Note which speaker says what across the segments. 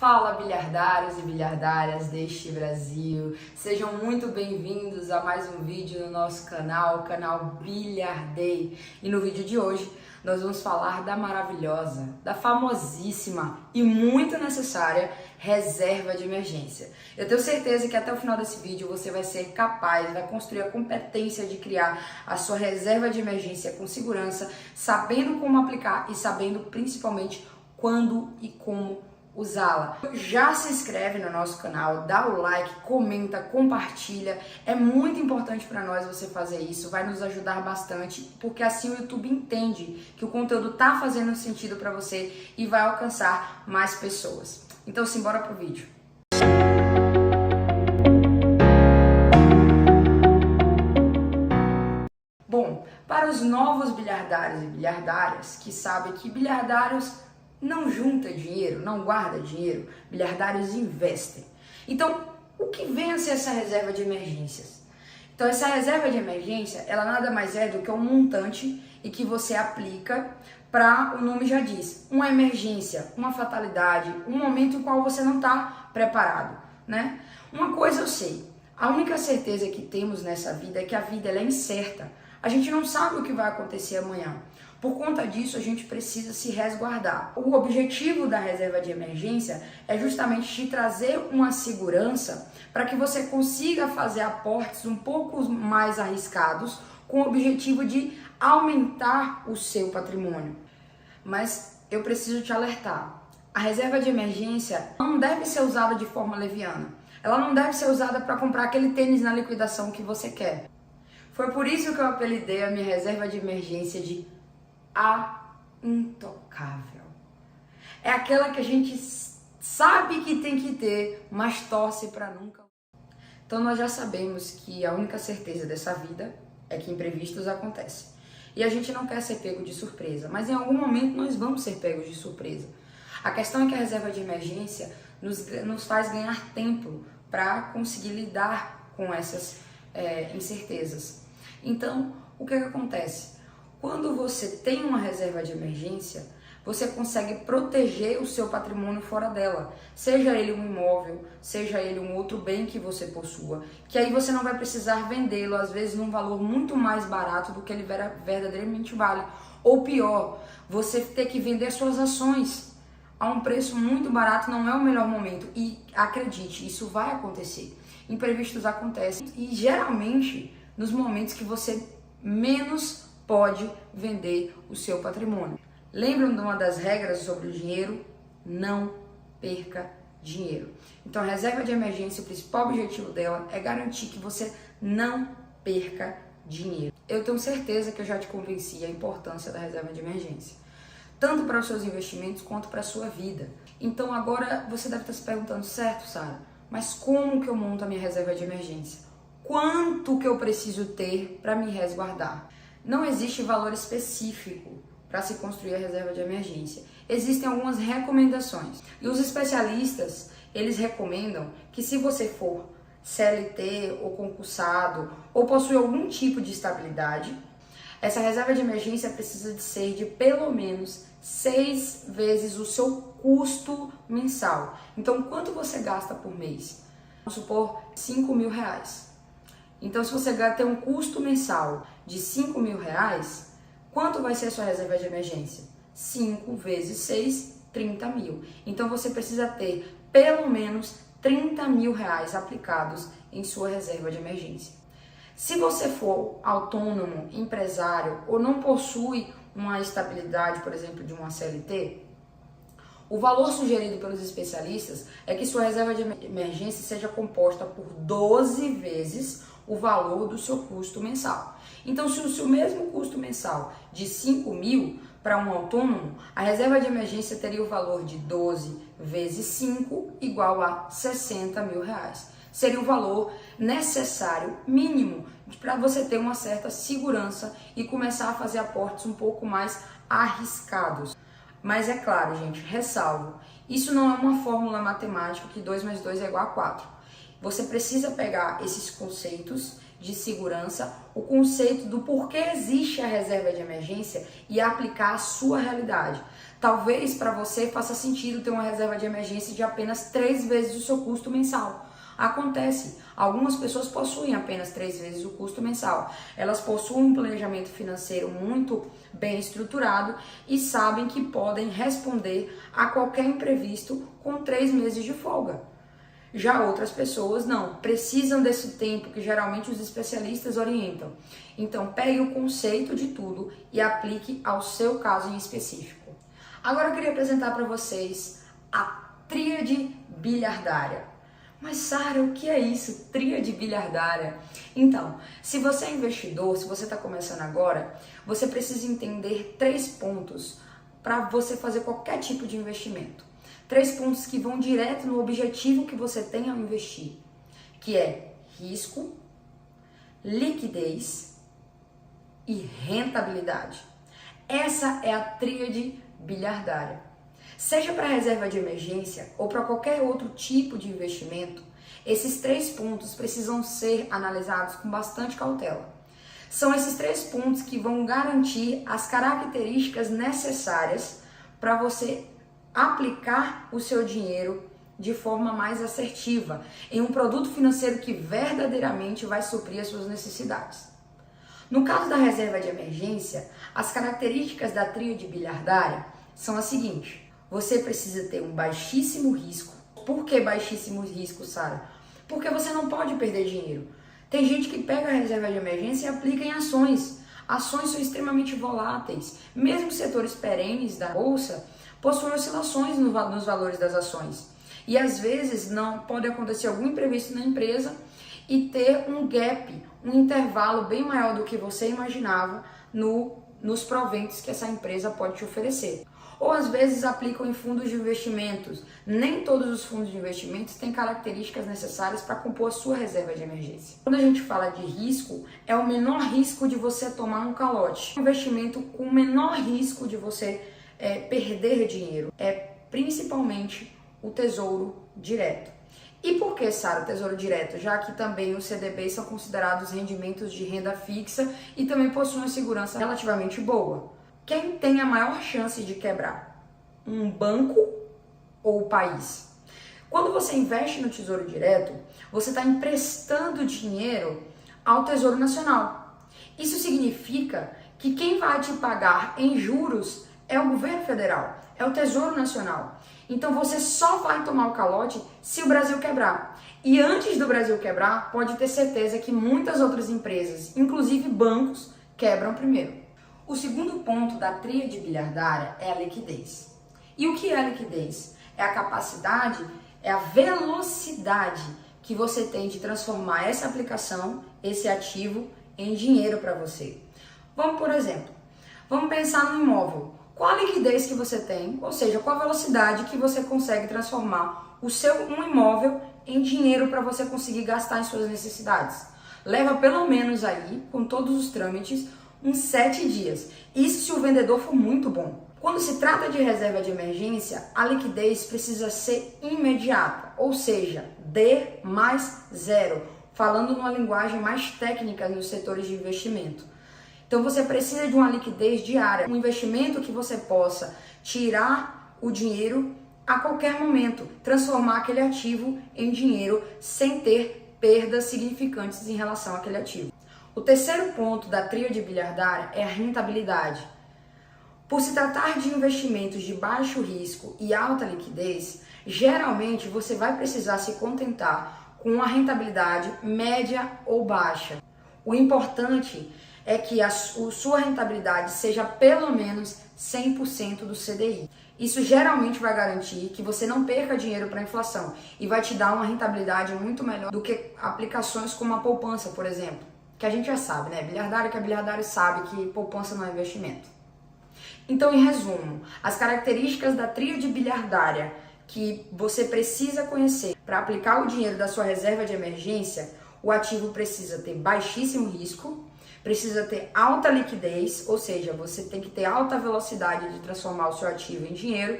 Speaker 1: Fala, bilhardários e bilhardárias deste Brasil, sejam muito bem-vindos a mais um vídeo no nosso canal, o canal Bilhardei. E no vídeo de hoje nós vamos falar da maravilhosa, da famosíssima e muito necessária reserva de emergência. Eu tenho certeza que até o final desse vídeo você vai ser capaz, vai construir a competência de criar a sua reserva de emergência com segurança, sabendo como aplicar e sabendo principalmente quando e como usá-la. Já se inscreve no nosso canal, dá o like, comenta, compartilha. É muito importante para nós você fazer isso, vai nos ajudar bastante, porque assim o YouTube entende que o conteúdo tá fazendo sentido para você e vai alcançar mais pessoas. Então simbora pro vídeo. Bom, para os novos bilhardários e bilhardárias que sabem que bilhardários não junta dinheiro, não guarda dinheiro, bilhardários investem. Então, o que vem a ser essa reserva de emergências? Então, essa reserva de emergência, ela nada mais é do que um montante e que você aplica para, o nome já diz, uma emergência, uma fatalidade, um momento em qual você não está preparado, né? Uma coisa eu sei, a única certeza que temos nessa vida é que a vida ela é incerta. A gente não sabe o que vai acontecer amanhã. Por conta disso, a gente precisa se resguardar. O objetivo da reserva de emergência é justamente te trazer uma segurança para que você consiga fazer aportes um pouco mais arriscados com o objetivo de aumentar o seu patrimônio. Mas eu preciso te alertar. A reserva de emergência não deve ser usada de forma leviana. Ela não deve ser usada para comprar aquele tênis na liquidação que você quer. Foi por isso que eu apelidei a minha reserva de emergência de a intocável. É aquela que a gente sabe que tem que ter, mas torce para nunca. Então nós já sabemos que a única certeza dessa vida é que imprevistos acontecem. E a gente não quer ser pego de surpresa, mas em algum momento nós vamos ser pegos de surpresa. A questão é que a reserva de emergência nos faz ganhar tempo para conseguir lidar com essas incertezas. Então, o que acontece? Quando você tem uma reserva de emergência, você consegue proteger o seu patrimônio fora dela. Seja ele um imóvel, seja ele um outro bem que você possua, que aí você não vai precisar vendê-lo, às vezes num valor muito mais barato do que ele verdadeiramente vale. Ou pior, você ter que vender suas ações a um preço muito barato não é o melhor momento. E acredite, isso vai acontecer. Imprevistos acontecem e geralmente nos momentos que você menos pode vender o seu patrimônio. Lembram de uma das regras sobre o dinheiro? Não perca dinheiro. Então a reserva de emergência, o principal objetivo dela é garantir que você não perca dinheiro. Eu tenho certeza que eu já te convenci a importância da reserva de emergência, tanto para os seus investimentos quanto para a sua vida. Então agora você deve estar se perguntando, certo, Sara, mas como que eu monto a minha reserva de emergência? Quanto que eu preciso ter para me resguardar? Não existe valor específico para se construir a reserva de emergência. Existem algumas recomendações. E os especialistas, eles recomendam que se você for CLT ou concursado ou possui algum tipo de estabilidade, essa reserva de emergência precisa de ser de pelo menos 6 vezes o seu custo mensal. Então, quanto você gasta por mês? Vamos supor, R$5.000. Então, se você tem um custo mensal de R$5.000, quanto vai ser a sua reserva de emergência? 5 vezes 6, 30 mil. Então, você precisa ter pelo menos R$30.000 aplicados em sua reserva de emergência. Se você for autônomo, empresário ou não possui uma estabilidade, por exemplo, de uma CLT, o valor sugerido pelos especialistas é que sua reserva de emergência seja composta por 12 vezes o valor do seu custo mensal. Então, se o seu mesmo custo mensal de 5 mil para um autônomo, a reserva de emergência teria o valor de 12 vezes 5 igual a R$60.000. Seria o valor necessário, mínimo, para você ter uma certa segurança e começar a fazer aportes um pouco mais arriscados. Mas é claro, gente, ressalvo, isso não é uma fórmula matemática que 2 mais 2 é igual a 4. Você precisa pegar esses conceitos de segurança, o conceito do porquê existe a reserva de emergência e aplicar a sua realidade. Talvez para você faça sentido ter uma reserva de emergência de apenas 3 vezes o seu custo mensal. Acontece, algumas pessoas possuem apenas 3 vezes o custo mensal. Elas possuem um planejamento financeiro muito bem estruturado e sabem que podem responder a qualquer imprevisto com 3 meses de folga. Já outras pessoas não, precisam desse tempo que geralmente os especialistas orientam. Então pegue o conceito de tudo e aplique ao seu caso em específico. Agora eu queria apresentar para vocês a tríade bilhardária. Mas Sara, o que é isso? Tríade bilhardária? Então, se você é investidor, se você está começando agora, você precisa entender 3 pontos para você fazer qualquer tipo de investimento. 3 pontos que vão direto no objetivo que você tem ao investir, que é risco, liquidez e rentabilidade. Essa é a tríade bilhardária. Seja para reserva de emergência ou para qualquer outro tipo de investimento, esses 3 pontos precisam ser analisados com bastante cautela. São esses 3 pontos que vão garantir as características necessárias para você aplicar o seu dinheiro de forma mais assertiva em um produto financeiro que verdadeiramente vai suprir as suas necessidades. No caso da reserva de emergência, as características da tríade bilhardária são as seguintes. Você precisa ter um baixíssimo risco. Por que baixíssimo risco, Sara? Porque você não pode perder dinheiro. Tem gente que pega a reserva de emergência e aplica em ações. Ações são extremamente voláteis. Mesmo setores perenes da bolsa possuem oscilações nos valores das ações. E às vezes não pode acontecer algum imprevisto na empresa e ter um gap, um intervalo bem maior do que você imaginava nos proventos que essa empresa pode te oferecer. Ou às vezes aplicam em fundos de investimentos. Nem todos os fundos de investimentos têm características necessárias para compor a sua reserva de emergência. Quando a gente fala de risco, é o menor risco de você tomar um calote. Um investimento com o menor risco de você perder dinheiro é principalmente o tesouro direto. E por que, Sara, o tesouro direto? Já que também os CDBs são considerados rendimentos de renda fixa e também possuem uma segurança relativamente boa. Quem tem a maior chance de quebrar? Um banco ou o país? Quando você investe no Tesouro Direto, você está emprestando dinheiro ao Tesouro Nacional. Isso significa que quem vai te pagar em juros é o governo federal, é o Tesouro Nacional. Então você só vai tomar o calote se o Brasil quebrar. E antes do Brasil quebrar, pode ter certeza que muitas outras empresas, inclusive bancos, quebram primeiro. O segundo ponto da tríade bilhardária é a liquidez. E o que é a liquidez? É a capacidade, é a velocidade que você tem de transformar essa aplicação, esse ativo, em dinheiro para você. Vamos, por exemplo, vamos pensar no imóvel. Qual a liquidez que você tem, ou seja, qual a velocidade que você consegue transformar um imóvel em dinheiro para você conseguir gastar em suas necessidades? Leva pelo menos aí, com todos os trâmites, uns 7 dias. Isso se o vendedor for muito bom. Quando se trata de reserva de emergência, a liquidez precisa ser imediata, ou seja, D mais 0, falando numa linguagem mais técnica nos setores de investimento. Então você precisa de uma liquidez diária, um investimento que você possa tirar o dinheiro a qualquer momento, transformar aquele ativo em dinheiro sem ter perdas significantes em relação àquele ativo. O terceiro ponto da tríade bilhardária é a rentabilidade. Por se tratar de investimentos de baixo risco e alta liquidez, geralmente você vai precisar se contentar com uma rentabilidade média ou baixa. O importante é que a sua rentabilidade seja pelo menos 100% do CDI. Isso geralmente vai garantir que você não perca dinheiro para a inflação e vai te dar uma rentabilidade muito melhor do que aplicações como a poupança, por exemplo. Que a gente já sabe, né? Bilhardário sabe que poupança não é investimento. Então, em resumo, as características da tríade bilhardária que você precisa conhecer para aplicar o dinheiro da sua reserva de emergência, o ativo precisa ter baixíssimo risco, precisa ter alta liquidez, ou seja, você tem que ter alta velocidade de transformar o seu ativo em dinheiro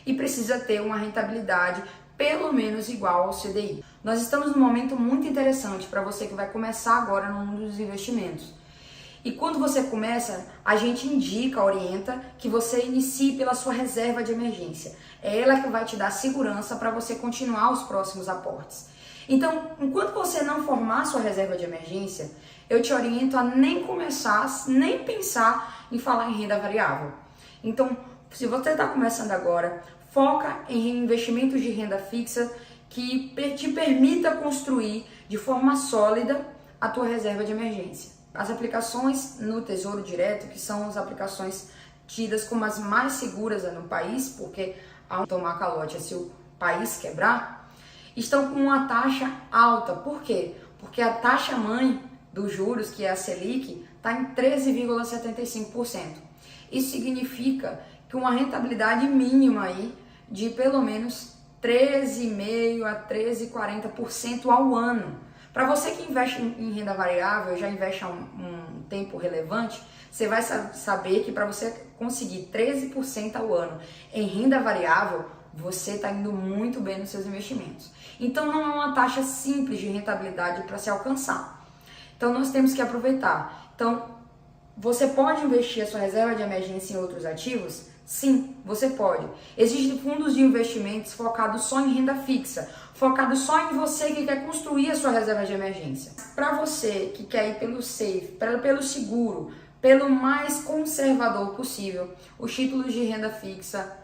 Speaker 1: e precisa ter uma rentabilidade pelo menos igual ao CDI. Nós estamos num momento muito interessante para você que vai começar agora no mundo dos investimentos. E quando você começa, a gente indica, orienta que você inicie pela sua reserva de emergência. É ela que vai te dar segurança para você continuar os próximos aportes. Então, enquanto você não formar sua reserva de emergência, eu te oriento a nem começar, nem pensar em falar em renda variável. Então, se você está começando agora, foca em investimentos de renda fixa que te permita construir de forma sólida a tua reserva de emergência. As aplicações no Tesouro Direto, que são as aplicações tidas como as mais seguras no país, porque ao tomar calote se o país quebrar, estão com uma taxa alta. Por quê? Porque a taxa mãe dos juros, que é a Selic, está em 13,75%. Isso significa que uma rentabilidade mínima aí de pelo menos 13,5% a 13,40% ao ano. Para você que investe em renda variável, já investe há um tempo relevante, você vai saber que para você conseguir 13% ao ano em renda variável, você está indo muito bem nos seus investimentos. Então não é uma taxa simples de rentabilidade para se alcançar. Então nós temos que aproveitar. Então, você pode investir a sua reserva de emergência em outros ativos? Sim, você pode. Existem fundos de investimentos focados só em renda fixa, focados só em você que quer construir a sua reserva de emergência. Para você que quer ir pelo safe, pelo seguro, pelo mais conservador possível, os títulos de renda fixa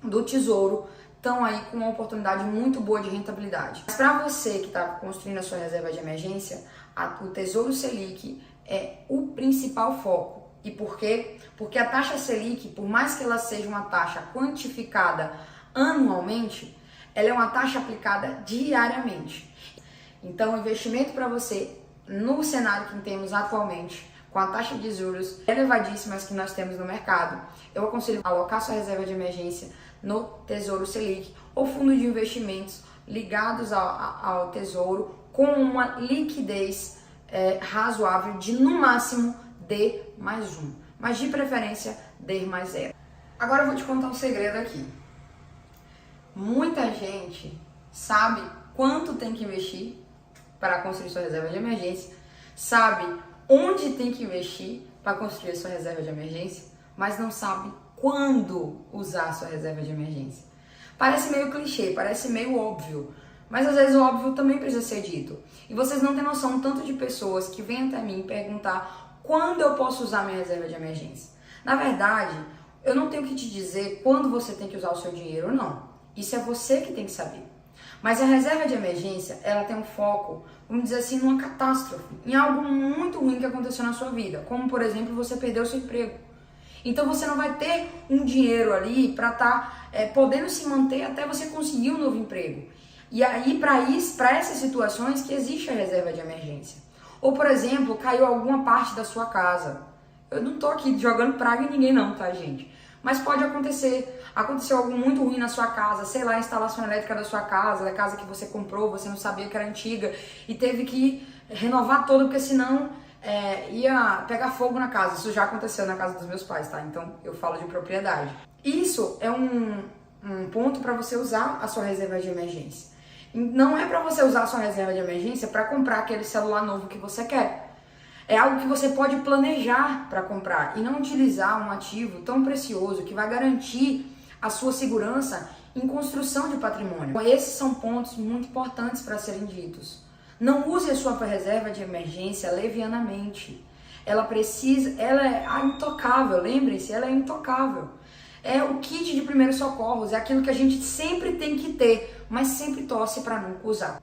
Speaker 1: do Tesouro estão aí com uma oportunidade muito boa de rentabilidade. Mas para você que está construindo a sua reserva de emergência, o Tesouro Selic é o principal foco. E por quê? Porque a taxa Selic, por mais que ela seja uma taxa quantificada anualmente, ela é uma taxa aplicada diariamente. Então, o investimento para você, no cenário que temos atualmente, com a taxa de juros elevadíssimas que nós temos no mercado, eu aconselho a alocar sua reserva de emergência no Tesouro Selic ou fundo de investimentos ligados ao Tesouro com uma liquidez razoável de, no máximo, D+1, mas de preferência D+0. Agora eu vou te contar um segredo aqui. Muita gente sabe quanto tem que investir para construir sua reserva de emergência, sabe onde tem que investir para construir sua reserva de emergência, mas não sabe quando usar sua reserva de emergência. Parece meio clichê, parece meio óbvio, mas às vezes o óbvio também precisa ser dito. E vocês não têm noção tanto de pessoas que vêm até mim perguntar quando eu posso usar minha reserva de emergência. Na verdade, eu não tenho que te dizer quando você tem que usar o seu dinheiro ou não. Isso é você que tem que saber. Mas a reserva de emergência, ela tem um foco, vamos dizer assim, numa catástrofe, em algo muito ruim que aconteceu na sua vida, como por exemplo, você perdeu o seu emprego. Então você não vai ter um dinheiro ali para estar podendo se manter até você conseguir um novo emprego. E aí, para essas situações que existe a reserva de emergência. Ou, por exemplo, caiu alguma parte da sua casa. Eu não tô aqui jogando praga em ninguém não, tá, gente? Mas pode acontecer. Aconteceu algo muito ruim na sua casa, sei lá, a instalação elétrica da sua casa, da casa que você comprou, você não sabia que era antiga e teve que renovar toda, porque senão ia pegar fogo na casa. Isso já aconteceu na casa dos meus pais, tá? Então eu falo de propriedade. Isso é um ponto para você usar a sua reserva de emergência. Não é para você usar a sua reserva de emergência para comprar aquele celular novo que você quer. É algo que você pode planejar para comprar e não utilizar um ativo tão precioso que vai garantir a sua segurança em construção de patrimônio. Então, esses são pontos muito importantes para serem ditos. Não use a sua reserva de emergência levianamente. Ela é intocável, lembre-se, ela é intocável. É o kit de primeiros socorros, é aquilo que a gente sempre tem que ter, mas sempre torce para nunca usar.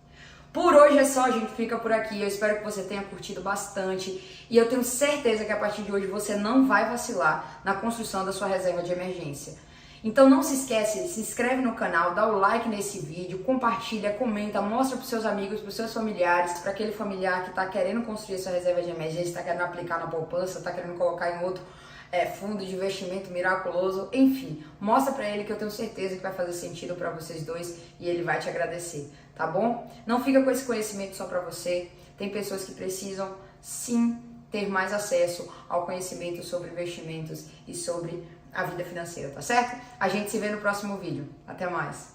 Speaker 1: Por hoje é só, a gente fica por aqui. Eu espero que você tenha curtido bastante e eu tenho certeza que a partir de hoje você não vai vacilar na construção da sua reserva de emergência. Então não se esquece, se inscreve no canal, dá o like nesse vídeo, compartilha, comenta, mostra para os seus amigos, para os seus familiares, para aquele familiar que está querendo construir sua reserva de emergência, está querendo aplicar na poupança, está querendo colocar em outro fundo de investimento miraculoso, enfim, mostra pra ele que eu tenho certeza que vai fazer sentido pra vocês dois e ele vai te agradecer, tá bom? Não fica com esse conhecimento só pra você, tem pessoas que precisam sim ter mais acesso ao conhecimento sobre investimentos e sobre a vida financeira, tá certo? A gente se vê no próximo vídeo, até mais!